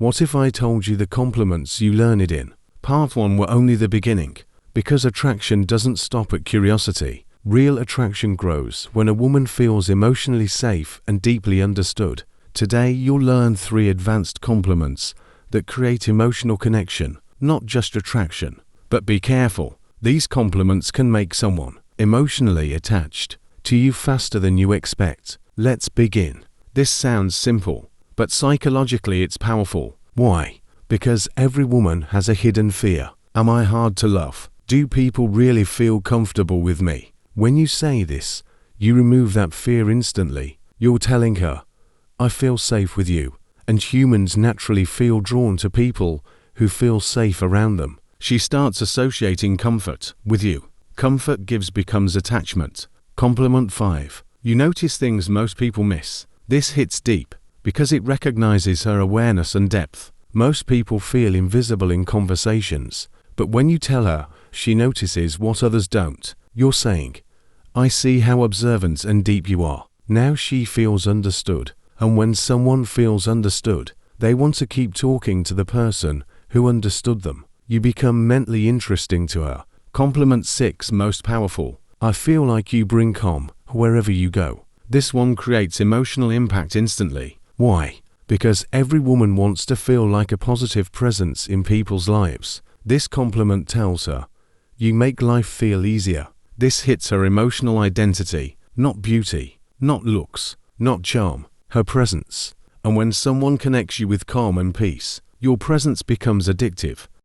What if I told you the compliments you learned in Part 1 were only the beginning? Because attraction doesn't stop at curiosity. Real attraction grows when a woman feels emotionally safe and deeply understood. Today you'll learn 3 advanced compliments that create emotional connection, not just attraction. But be careful, these compliments can make someone emotionally attached to you faster than you expect. Let's begin. This sounds simple, but psychologically it's powerful. Why? Because every woman has a hidden fear. Am I hard to love? Do people really feel comfortable with me? When you say this, you remove that fear instantly. You're telling her, I feel safe with you. And humans naturally feel drawn to people who feel safe around them. She starts associating comfort with you. Comfort becomes attachment. Compliment 5. You notice things most people miss. This hits deep because it recognizes her awareness and depth. Most people feel invisible in conversations, but when you tell her, she notices what others don't. You're saying, I see how observant and deep you are. Now she feels understood. And when someone feels understood, they want to keep talking to the person who understood them. You become mentally interesting to her. Compliment 6, most powerful. I feel like you bring calm wherever you go. This one creates emotional impact instantly. Why? Because every woman wants to feel like a positive presence in people's lives. This compliment tells her, you make life feel easier. This hits her emotional identity, not beauty, not looks, not charm, her presence. And when someone connects you with calm and peace, your presence becomes addictive.